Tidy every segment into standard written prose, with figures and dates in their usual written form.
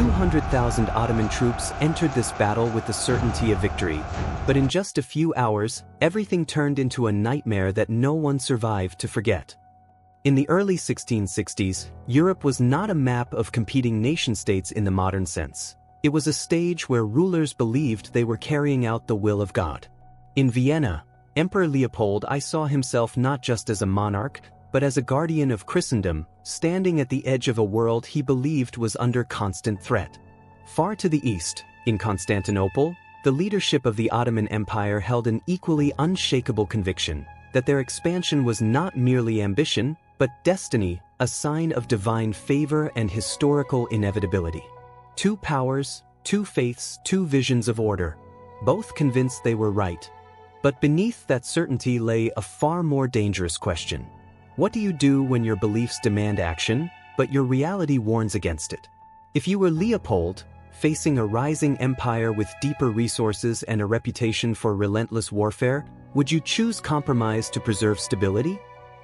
200,000 Ottoman troops entered this battle with the certainty of victory, but in just a few hours, everything turned into a nightmare that no one survived to forget. In the early 1660s, Europe was not a map of competing nation-states in the modern sense. It was a stage where rulers believed they were carrying out the will of God. In Vienna, Emperor Leopold I saw himself not just as a monarch, but as a guardian of Christendom, standing at the edge of a world he believed was under constant threat. Far to the east, in Constantinople, the leadership of the Ottoman Empire held an equally unshakable conviction that their expansion was not merely ambition, but destiny, a sign of divine favor and historical inevitability. Two powers, two faiths, two visions of order, both convinced they were right. But beneath that certainty lay a far more dangerous question. What do you do when your beliefs demand action, but your reality warns against it? If you were Leopold, facing a rising empire with deeper resources and a reputation for relentless warfare, would you choose compromise to preserve stability?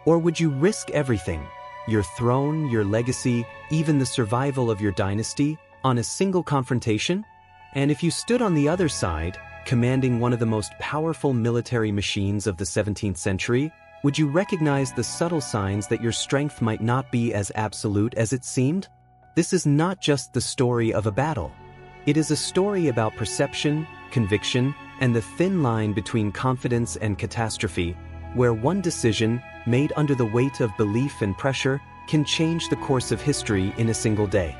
Or would you risk everything, your throne, your legacy, even the survival of your dynasty, on a single confrontation? And if you stood on the other side, commanding one of the most powerful military machines of the 17th century, would you recognize the subtle signs that your strength might not be as absolute as it seemed? This is not just the story of a battle. It is a story about perception, conviction, and the thin line between confidence and catastrophe, where one decision, made under the weight of belief and pressure, can change the course of history in a single day.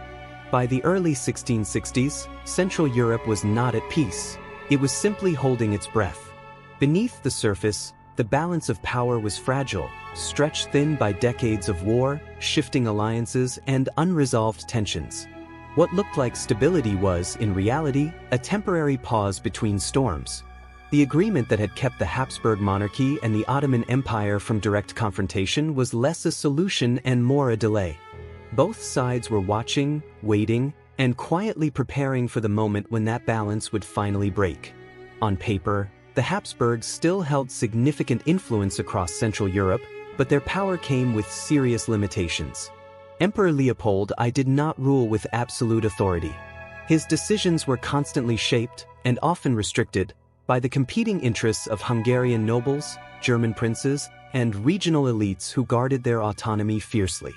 By the early 1660s, Central Europe was not at peace. It was simply holding its breath. Beneath the surface, the balance of power was fragile, stretched thin by decades of war, shifting alliances, and unresolved tensions. What looked like stability was, in reality, a temporary pause between storms. The agreement that had kept the Habsburg monarchy and the Ottoman Empire from direct confrontation was less a solution and more a delay. Both sides were watching, waiting, and quietly preparing for the moment when that balance would finally break. On paper, the Habsburgs still held significant influence across Central Europe, but their power came with serious limitations. Emperor Leopold I did not rule with absolute authority. His decisions were constantly shaped, and often restricted, by the competing interests of Hungarian nobles, German princes, and regional elites who guarded their autonomy fiercely.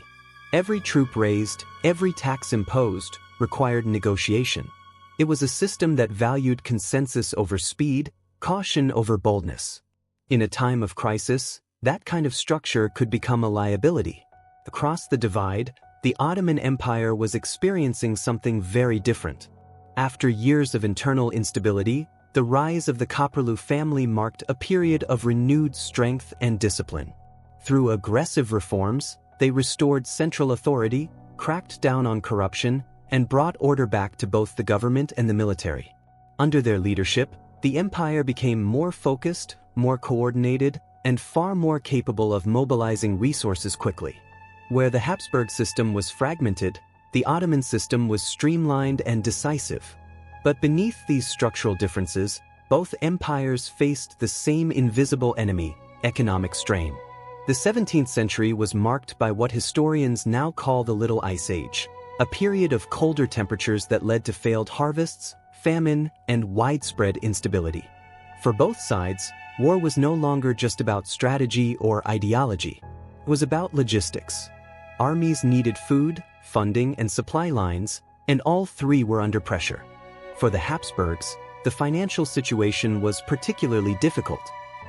Every troop raised, every tax imposed, required negotiation. It was a system that valued consensus over speed, caution over boldness. In a time of crisis, that kind of structure could become a liability. Across the divide, the Ottoman Empire was experiencing something very different. After years of internal instability, the rise of the Köprülü family marked a period of renewed strength and discipline. Through aggressive reforms, they restored central authority, cracked down on corruption, and brought order back to both the government and the military. Under their leadership, the empire became more focused, more coordinated, and far more capable of mobilizing resources quickly. Where the Habsburg system was fragmented, the Ottoman system was streamlined and decisive. But beneath these structural differences, both empires faced the same invisible enemy, economic strain. The 17th century was marked by what historians now call the Little Ice Age, a period of colder temperatures that led to failed harvests, famine, and widespread instability. For both sides, war was no longer just about strategy or ideology. It was about logistics. Armies needed food, funding, and supply lines, and all three were under pressure. For the Habsburgs, the financial situation was particularly difficult.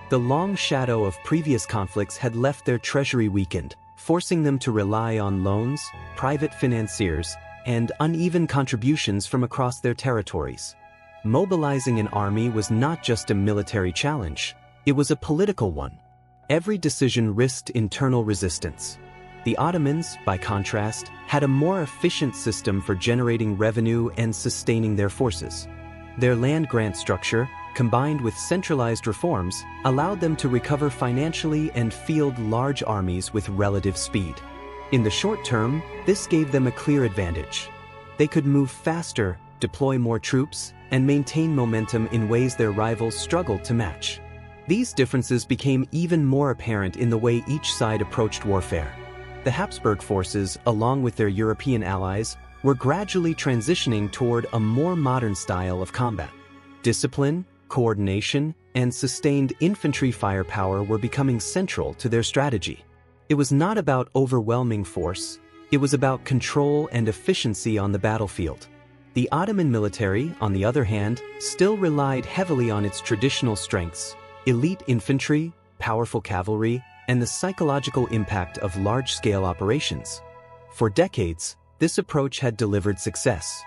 The long shadow of previous conflicts had left their treasury weakened, forcing them to rely on loans, private financiers, and uneven contributions from across their territories. Mobilizing an army was not just a military challenge, it was a political one. Every decision risked internal resistance. The Ottomans, by contrast, had a more efficient system for generating revenue and sustaining their forces. Their land grant structure, combined with centralized reforms, allowed them to recover financially and field large armies with relative speed. In the short term, this gave them a clear advantage. They could move faster, deploy more troops, and maintain momentum in ways their rivals struggled to match. These differences became even more apparent in the way each side approached warfare. The Habsburg forces, along with their European allies, were gradually transitioning toward a more modern style of combat. Discipline, coordination, and sustained infantry firepower were becoming central to their strategy. It was not about overwhelming force, it was about control and efficiency on the battlefield. The Ottoman military, on the other hand, still relied heavily on its traditional strengths: elite infantry, powerful cavalry, and the psychological impact of large-scale operations. For decades, this approach had delivered success,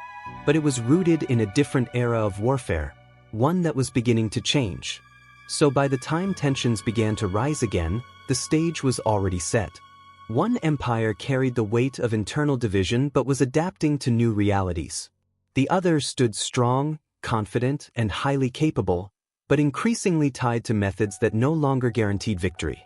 but it was rooted in a different era of warfare, one that was beginning to change. So by the time tensions began to rise again, the stage was already set. One empire carried the weight of internal division but was adapting to new realities. The other stood strong, confident, and highly capable, but increasingly tied to methods that no longer guaranteed victory.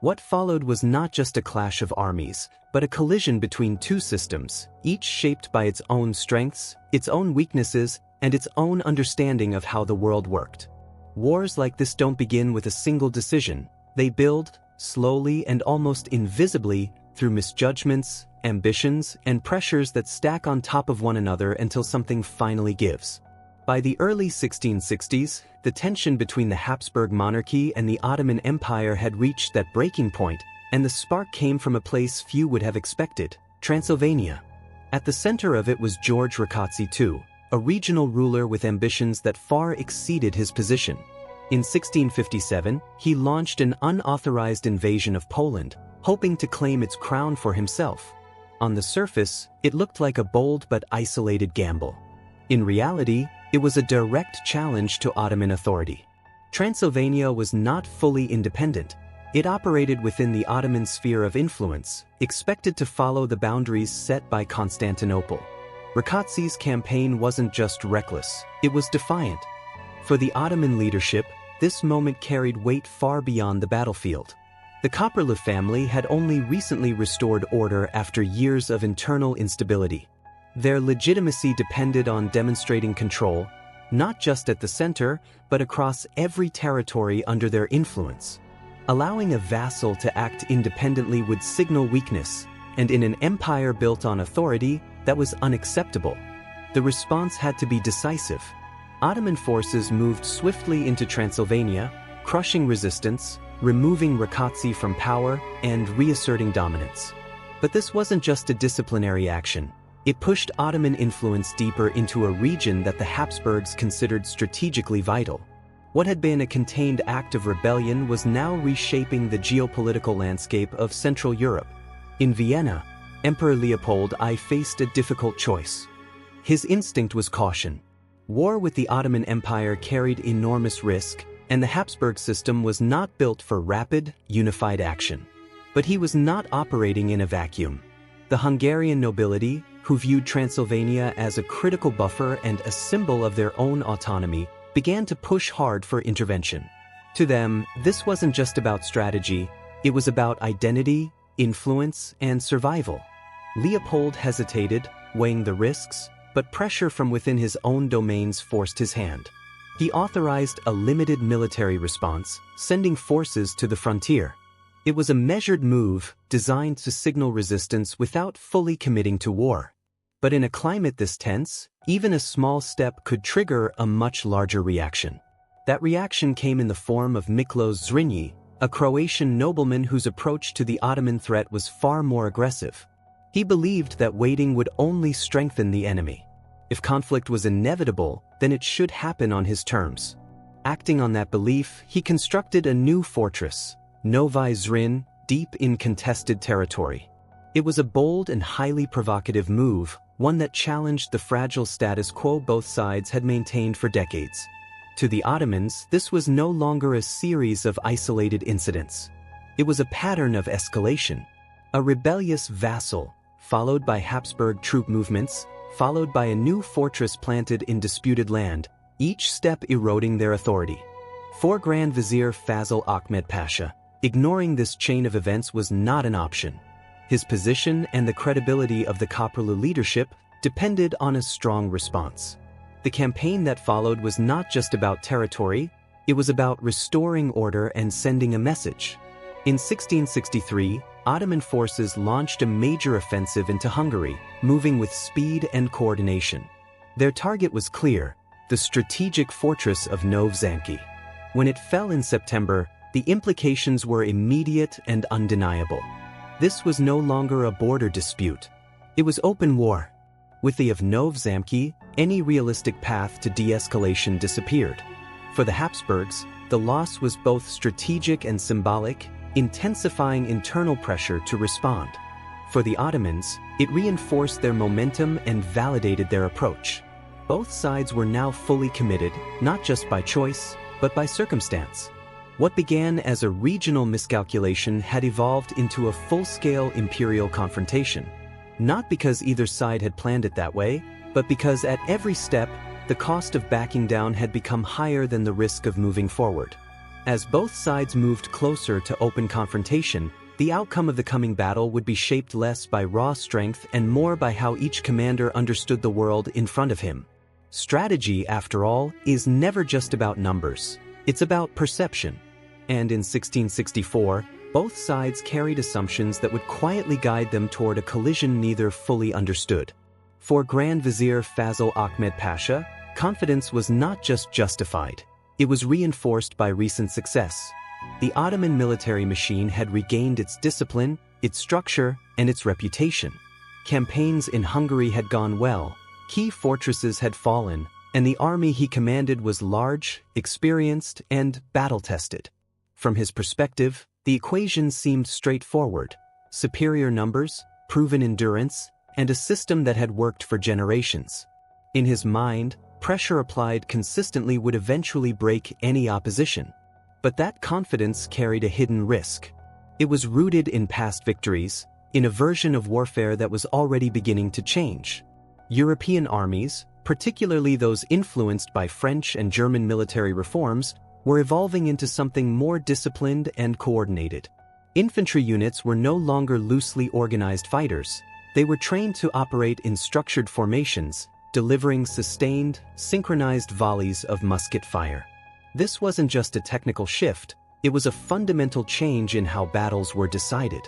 What followed was not just a clash of armies, but a collision between two systems, each shaped by its own strengths, its own weaknesses, and its own understanding of how the world worked. Wars like this don't begin with a single decision. They build, slowly and almost invisibly, through misjudgments, ambitions, and pressures that stack on top of one another until something finally gives. By the early 1660s, the tension between the Habsburg monarchy and the Ottoman Empire had reached that breaking point, and the spark came from a place few would have expected: Transylvania. At the center of it was George Rákóczi II, a regional ruler with ambitions that far exceeded his position. In 1657, he launched an unauthorized invasion of Poland, hoping to claim its crown for himself. On the surface, it looked like a bold but isolated gamble. In reality, it was a direct challenge to Ottoman authority. Transylvania was not fully independent. It operated within the Ottoman sphere of influence, expected to follow the boundaries set by Constantinople. Rákóczi's campaign wasn't just reckless, it was defiant. For the Ottoman leadership, this moment carried weight far beyond the battlefield. The Köprülü family had only recently restored order after years of internal instability. Their legitimacy depended on demonstrating control, not just at the center, but across every territory under their influence. Allowing a vassal to act independently would signal weakness, and in an empire built on authority, that was unacceptable. The response had to be decisive. Ottoman forces moved swiftly into Transylvania, crushing resistance, removing Rákóczi from power, and reasserting dominance. But this wasn't just a disciplinary action. It pushed Ottoman influence deeper into a region that the Habsburgs considered strategically vital. What had been a contained act of rebellion was now reshaping the geopolitical landscape of Central Europe. In Vienna, Emperor Leopold I faced a difficult choice. His instinct was caution. War with the Ottoman Empire carried enormous risk, and the Habsburg system was not built for rapid, unified action. But he was not operating in a vacuum. The Hungarian nobility, who viewed Transylvania as a critical buffer and a symbol of their own autonomy, began to push hard for intervention. To them, this wasn't just about strategy, it was about identity, influence, and survival. Leopold hesitated, weighing the risks, but pressure from within his own domains forced his hand. He authorized a limited military response, sending forces to the frontier. It was a measured move designed to signal resistance without fully committing to war. But in a climate this tense, even a small step could trigger a much larger reaction. That reaction came in the form of Miklos Zrinyi, a Croatian nobleman whose approach to the Ottoman threat was far more aggressive. He believed that waiting would only strengthen the enemy. If conflict was inevitable, then it should happen on his terms. Acting on that belief, he constructed a new fortress, Novi Zrin, deep in contested territory. It was a bold and highly provocative move, one that challenged the fragile status quo both sides had maintained for decades. To the Ottomans, this was no longer a series of isolated incidents. It was a pattern of escalation. A rebellious vassal, followed by Habsburg troop movements, followed by a new fortress planted in disputed land, each step eroding their authority. For Grand Vizier Fazıl Ahmed Pasha, ignoring this chain of events was not an option. His position and the credibility of the Köprülü leadership depended on a strong response. The campaign that followed was not just about territory, it was about restoring order and sending a message. In 1663, Ottoman forces launched a major offensive into Hungary, moving with speed and coordination. Their target was clear: the strategic fortress of Nowy Zamki. When it fell in September, the implications were immediate and undeniable. This was no longer a border dispute. It was open war. With the of Nowy Zamki, any realistic path to de-escalation disappeared. For the Habsburgs, the loss was both strategic and symbolic, intensifying internal pressure to respond. For the Ottomans, it reinforced their momentum and validated their approach. Both sides were now fully committed, not just by choice, but by circumstance. What began as a regional miscalculation had evolved into a full-scale imperial confrontation. Not because either side had planned it that way, but because at every step, the cost of backing down had become higher than the risk of moving forward. As both sides moved closer to open confrontation, the outcome of the coming battle would be shaped less by raw strength and more by how each commander understood the world in front of him. Strategy, after all, is never just about numbers. It's about perception. And in 1664, both sides carried assumptions that would quietly guide them toward a collision neither fully understood. For Grand Vizier Fazıl Ahmed Pasha, confidence was not just justified. It was reinforced by recent success. The Ottoman military machine had regained its discipline, its structure, and its reputation. Campaigns in Hungary had gone well, key fortresses had fallen, and the army he commanded was large, experienced, and battle-tested. From his perspective, the equation seemed straightforward: superior numbers, proven endurance, and a system that had worked for generations. In his mind, pressure applied consistently would eventually break any opposition. But that confidence carried a hidden risk. It was rooted in past victories, in a version of warfare that was already beginning to change. European armies, particularly those influenced by French and German military reforms, were evolving into something more disciplined and coordinated. Infantry units were no longer loosely organized fighters. They were trained to operate in structured formations, delivering sustained, synchronized volleys of musket fire. This wasn't just a technical shift, it was a fundamental change in how battles were decided.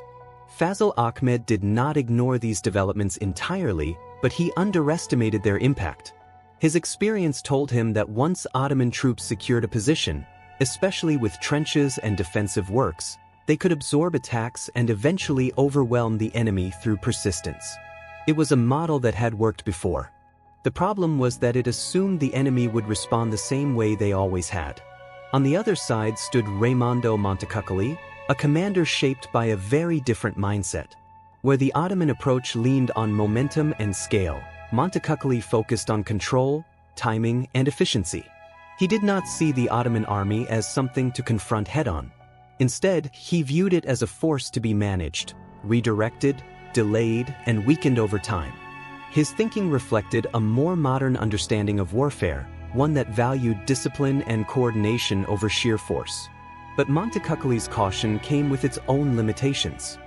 Fazıl Ahmed did not ignore these developments entirely, but he underestimated their impact. His experience told him that once Ottoman troops secured a position, especially with trenches and defensive works, they could absorb attacks and eventually overwhelm the enemy through persistence. It was a model that had worked before. The problem was that it assumed the enemy would respond the same way they always had. On the other side stood Raimondo Montecuccoli, a commander shaped by a very different mindset. Where the Ottoman approach leaned on momentum and scale, Montecuccoli focused on control, timing, and efficiency. He did not see the Ottoman army as something to confront head-on. Instead, he viewed it as a force to be managed, redirected, delayed, and weakened over time. His thinking reflected a more modern understanding of warfare, one that valued discipline and coordination over sheer force. But Montecuccoli's caution came with its own limitations.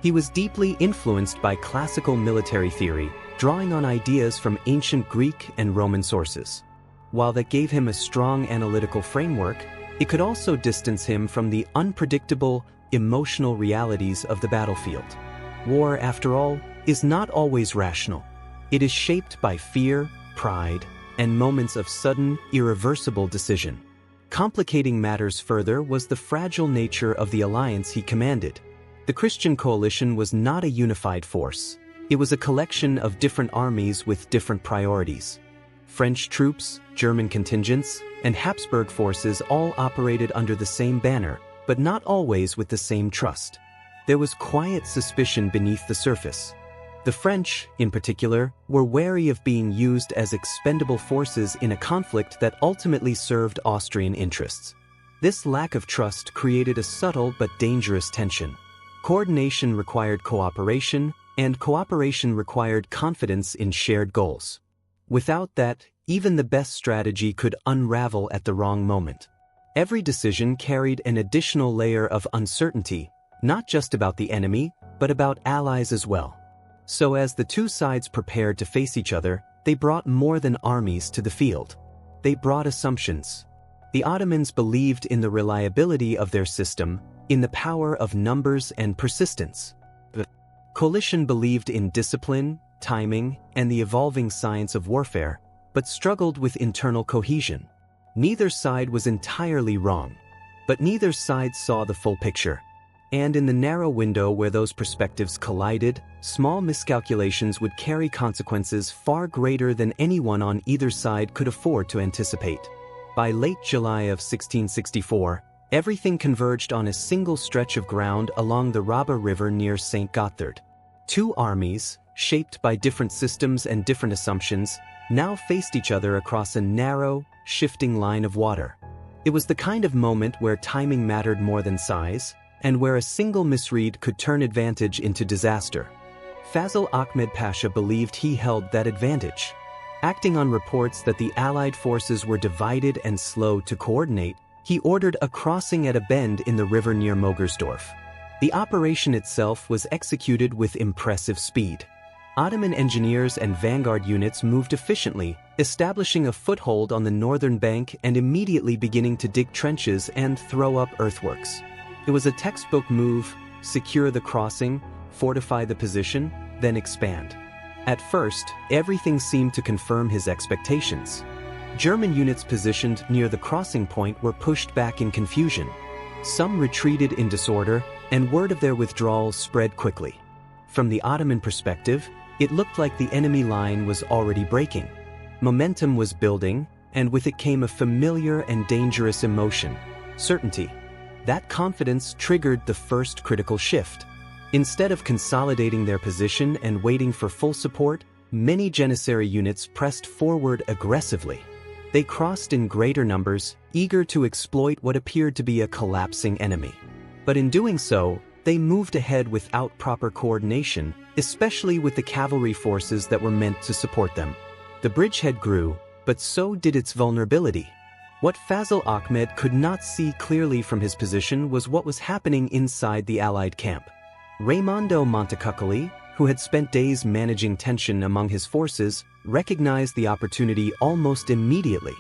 He was deeply influenced by classical military theory, drawing on ideas from ancient Greek and Roman sources. While that gave him a strong analytical framework, it could also distance him from the unpredictable, emotional realities of the battlefield. War, after all, is not always rational. It is shaped by fear, pride, and moments of sudden, irreversible decision. Complicating matters further was the fragile nature of the alliance he commanded. The Christian coalition was not a unified force. It was a collection of different armies with different priorities. French troops, German contingents, and Habsburg forces all operated under the same banner, but not always with the same trust. There was quiet suspicion beneath the surface. The French, in particular, were wary of being used as expendable forces in a conflict that ultimately served Austrian interests. This lack of trust created a subtle but dangerous tension. Coordination required cooperation, and cooperation required confidence in shared goals. Without that, even the best strategy could unravel at the wrong moment. Every decision carried an additional layer of uncertainty, not just about the enemy, but about allies as well. So as the two sides prepared to face each other, they brought more than armies to the field. They brought assumptions. The Ottomans believed in the reliability of their system, in the power of numbers and persistence. Coalition believed in discipline, timing, and the evolving science of warfare, but struggled with internal cohesion. Neither side was entirely wrong, but neither side saw the full picture. And in the narrow window where those perspectives collided, small miscalculations would carry consequences far greater than anyone on either side could afford to anticipate. By late July of 1664, everything converged on a single stretch of ground along the Rabba River near Saint Gotthard. Two armies, shaped by different systems and different assumptions, now faced each other across a narrow, shifting line of water. It was the kind of moment where timing mattered more than size, and where a single misread could turn advantage into disaster. Fazıl Ahmed Pasha believed he held that advantage. Acting on reports that the Allied forces were divided and slow to coordinate, he ordered a crossing at a bend in the river near Mogersdorf. The operation itself was executed with impressive speed. Ottoman engineers and vanguard units moved efficiently, establishing a foothold on the northern bank and immediately beginning to dig trenches and throw up earthworks. It was a textbook move: secure the crossing, fortify the position, then expand. At first, everything seemed to confirm his expectations. German units positioned near the crossing point were pushed back in confusion. Some retreated in disorder, and word of their withdrawal spread quickly. From the Ottoman perspective, it looked like the enemy line was already breaking. Momentum was building, and with it came a familiar and dangerous emotion: certainty. That confidence triggered the first critical shift. Instead of consolidating their position and waiting for full support, many Janissary units pressed forward aggressively. They crossed in greater numbers, eager to exploit what appeared to be a collapsing enemy. But in doing so, they moved ahead without proper coordination, especially with the cavalry forces that were meant to support them. The bridgehead grew, but so did its vulnerability. What Fazıl Ahmed could not see clearly from his position was what was happening inside the Allied camp. Raimondo Montecuccoli, who had spent days managing tension among his forces, recognized the opportunity almost immediately.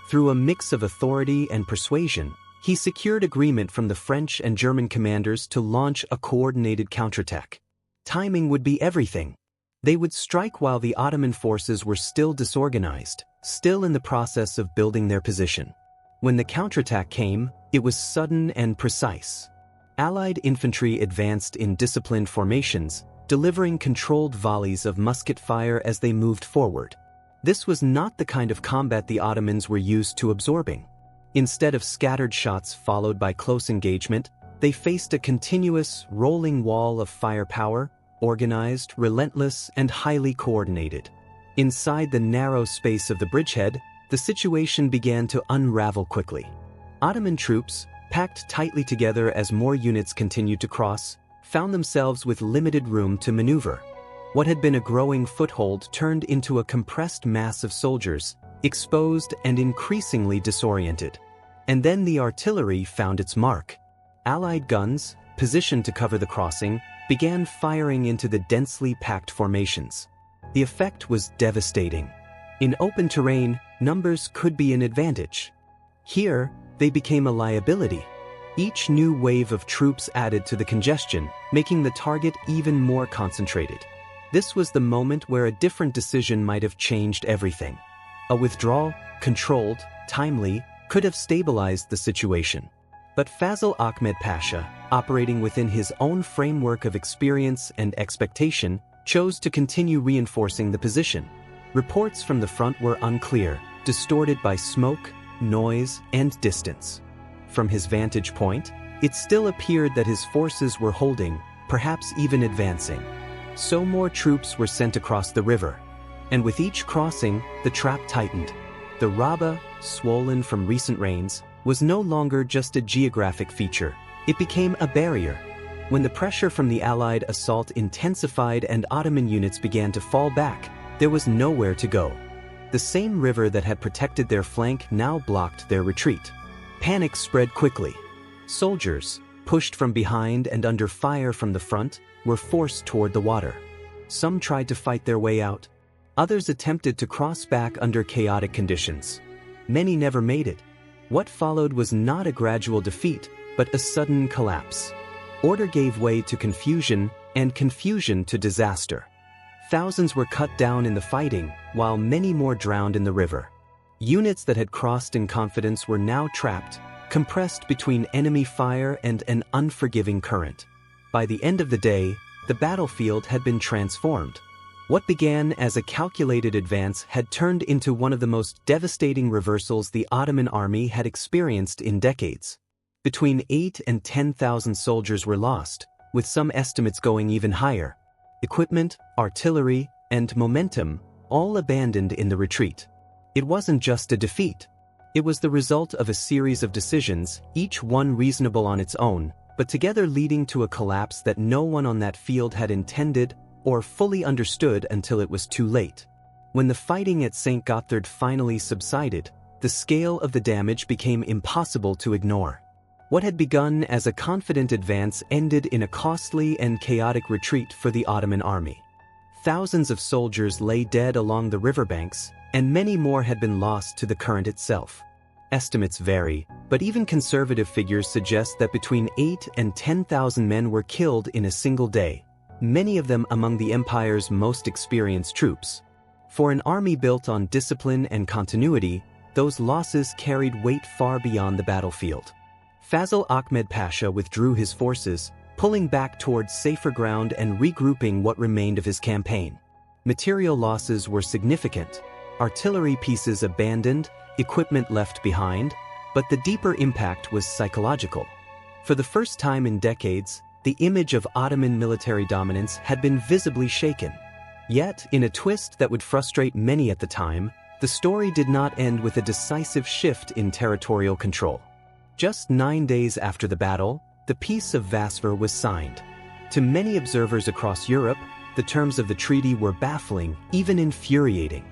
Through a mix of authority and persuasion, he secured agreement from the French and German commanders to launch a coordinated counterattack. Timing would be everything. They would strike while the Ottoman forces were still disorganized, still in the process of building their position. When the counterattack came, it was sudden and precise. Allied infantry advanced in disciplined formations, delivering controlled volleys of musket fire as they moved forward. This was not the kind of combat the Ottomans were used to absorbing. Instead of scattered shots followed by close engagement, they faced a continuous, rolling wall of firepower, organized, relentless, and highly coordinated. Inside the narrow space of the bridgehead, the situation began to unravel quickly. Ottoman troops, packed tightly together as more units continued to cross, found themselves with limited room to maneuver. What had been a growing foothold turned into a compressed mass of soldiers, exposed and increasingly disoriented. And then the artillery found its mark. Allied guns, positioned to cover the crossing, began firing into the densely packed formations. The effect was devastating. In open terrain, numbers could be an advantage. Here, they became a liability. Each new wave of troops added to the congestion, making the target even more concentrated. This was the moment where a different decision might have changed everything. A withdrawal, controlled, timely, could have stabilized the situation. But Fazıl Ahmed Pasha, operating within his own framework of experience and expectation, chose to continue reinforcing the position. Reports from the front were unclear, distorted by smoke, noise, and distance. From his vantage point, it still appeared that his forces were holding, perhaps even advancing. So more troops were sent across the river. And with each crossing, the trap tightened. The Rabba, swollen from recent rains, was no longer just a geographic feature. It became a barrier. When the pressure from the Allied assault intensified and Ottoman units began to fall back, there was nowhere to go. The same river that had protected their flank now blocked their retreat. Panic spread quickly. Soldiers, pushed from behind and under fire from the front, were forced toward the water. Some tried to fight their way out. Others attempted to cross back under chaotic conditions. Many never made it. What followed was not a gradual defeat, but a sudden collapse. order gave way to confusion, and confusion to disaster. Thousands were cut down in the fighting, while many more drowned in the river. Units that had crossed in confidence were now trapped, compressed between enemy fire and an unforgiving current. By the end of the day, the battlefield had been transformed. What began as a calculated advance had turned into one of the most devastating reversals the Ottoman army had experienced in decades. Between 8,000 and 10,000 soldiers were lost, with some estimates going even higher. Equipment, artillery, and momentum all abandoned in the retreat. It wasn't just a defeat. It was the result of a series of decisions, each one reasonable on its own, but together leading to a collapse that no one on that field had intended or fully understood until it was too late. When the fighting at Saint Gotthard finally subsided, the scale of the damage became impossible to ignore. What had begun as a confident advance ended in a costly and chaotic retreat for the Ottoman army. Thousands of soldiers lay dead along the riverbanks, and many more had been lost to the current itself. Estimates vary, but even conservative figures suggest that between 8,000 and 10,000 men were killed in a single day, many of them among the empire's most experienced troops. For an army built on discipline and continuity, those losses carried weight far beyond the battlefield. Fazıl Ahmed Pasha withdrew his forces, pulling back towards safer ground and regrouping what remained of his campaign. Material losses were significant, artillery pieces abandoned, equipment left behind, but the deeper impact was psychological. For the first time in decades, the image of Ottoman military dominance had been visibly shaken. Yet, in a twist that would frustrate many at the time, the story did not end with a decisive shift in territorial control. Just 9 days after the battle, the Peace of Vassar was signed. To many observers across Europe, the terms of the treaty were baffling, even infuriating.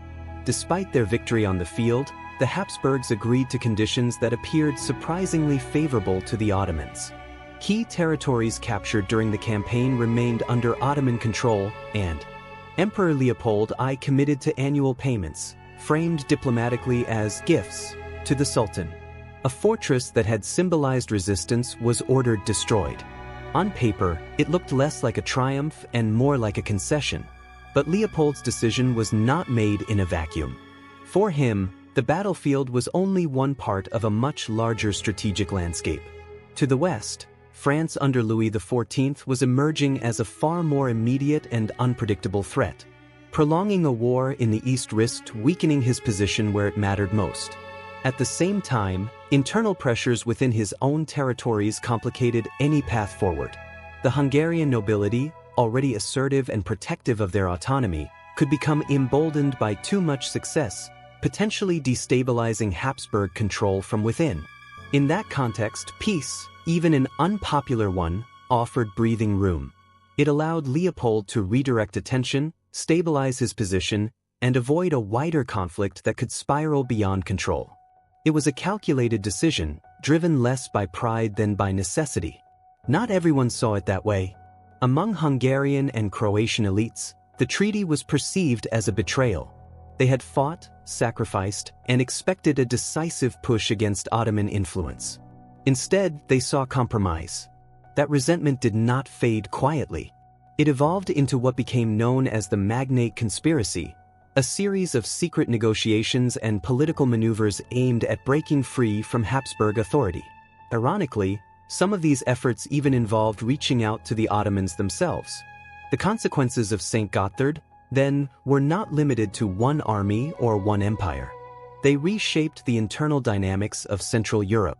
Despite their victory on the field, the Habsburgs agreed to conditions that appeared surprisingly favorable to the Ottomans. Key territories captured during the campaign remained under Ottoman control, and Emperor Leopold I committed to annual payments, framed diplomatically as gifts, to the Sultan. A fortress that had symbolized resistance was ordered destroyed. On paper, it looked less like a triumph and more like a concession. But Leopold's decision was not made in a vacuum. For him, the battlefield was only one part of a much larger strategic landscape. To the west, France under Louis XIV was emerging as a far more immediate and unpredictable threat. Prolonging a war in the east risked weakening his position where it mattered most. At the same time, internal pressures within his own territories complicated any path forward. The Hungarian nobility, already assertive and protective of their autonomy, could become emboldened by too much success, potentially destabilizing Habsburg control from within. In that context, peace, even an unpopular one, offered breathing room. It allowed Leopold to redirect attention, stabilize his position, and avoid a wider conflict that could spiral beyond control. It was a calculated decision, driven less by pride than by necessity. Not everyone saw it that way. Among Hungarian and Croatian elites, the treaty was perceived as a betrayal. They had fought, sacrificed, and expected a decisive push against Ottoman influence. Instead, they saw compromise. That resentment did not fade quietly. It evolved into what became known as the Magnate Conspiracy, a series of secret negotiations and political maneuvers aimed at breaking free from Habsburg authority. Ironically, some of these efforts even involved reaching out to the Ottomans themselves. The consequences of Saint Gotthard, then, were not limited to one army or one empire. They reshaped the internal dynamics of Central Europe.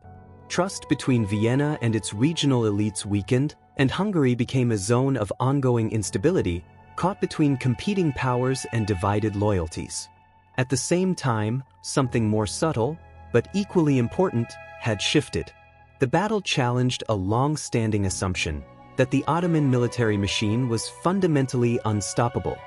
Trust between Vienna and its regional elites weakened, and Hungary became a zone of ongoing instability, caught between competing powers and divided loyalties. At the same time, something more subtle, but equally important, had shifted. The battle challenged a long-standing assumption that the Ottoman military machine was fundamentally unstoppable.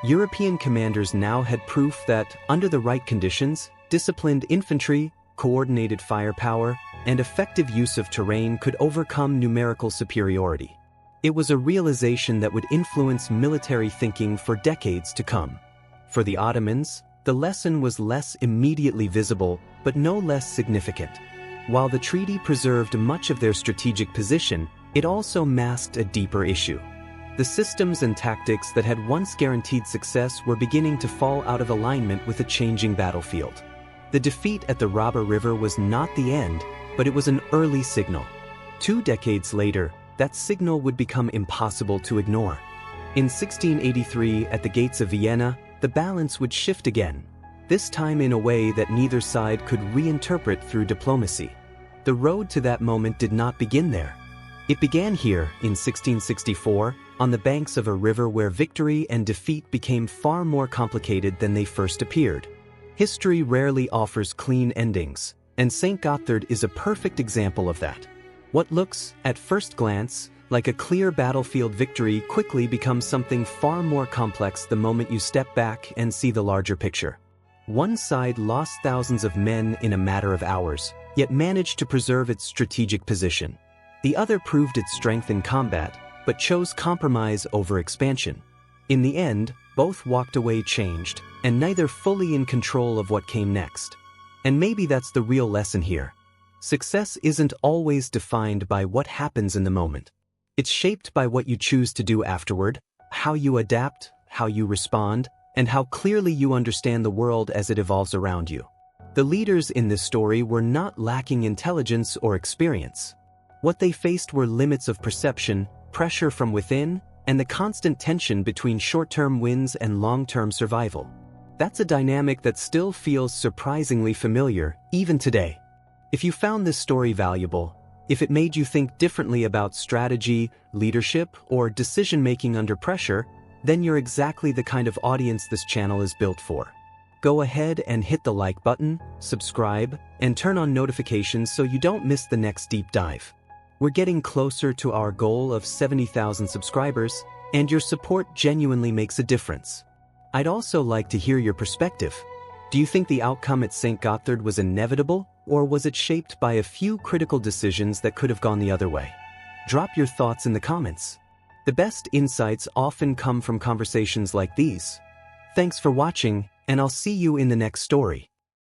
European commanders now had proof that, under the right conditions, disciplined infantry, coordinated firepower, and effective use of terrain could overcome numerical superiority. It was a realization that would influence military thinking for decades to come. For the Ottomans, the lesson was less immediately visible, but no less significant. While the treaty preserved much of their strategic position, it also masked a deeper issue. The systems and tactics that had once guaranteed success were beginning to fall out of alignment with a changing battlefield. The defeat at the Raba River was not the end, but it was an early signal. 2 decades later, that signal would become impossible to ignore. In 1683, at the gates of Vienna, the balance would shift again, this time in a way that neither side could reinterpret through diplomacy. The road to that moment did not begin there. It began here, in 1664, on the banks of a river where victory and defeat became far more complicated than they first appeared. History rarely offers clean endings, and Saint Gotthard is a perfect example of that. What looks, at first glance, like a clear battlefield victory quickly becomes something far more complex the moment you step back and see the larger picture. One side lost thousands of men in a matter of hours, yet managed to preserve its strategic position. The other proved its strength in combat, but chose compromise over expansion. In the end, both walked away changed, and neither fully in control of what came next. And maybe that's the real lesson here. Success isn't always defined by what happens in the moment. It's shaped by what you choose to do afterward, how you adapt, how you respond, and how clearly you understand the world as it evolves around you. The leaders in this story were not lacking intelligence or experience. What they faced were limits of perception, pressure from within, and the constant tension between short-term wins and long-term survival. That's a dynamic that still feels surprisingly familiar, even today. If you found this story valuable, if it made you think differently about strategy, leadership, or decision-making under pressure, then you're exactly the kind of audience this channel is built for. Go ahead and hit the like button, subscribe, and turn on notifications so you don't miss the next deep dive. We're getting closer to our goal of 70,000 subscribers, and your support genuinely makes a difference. I'd also like to hear your perspective. Do you think the outcome at Saint Gotthard was inevitable, or was it shaped by a few critical decisions that could have gone the other way? Drop your thoughts in the comments. The best insights often come from conversations like these. Thanks for watching, and I'll see you in the next story.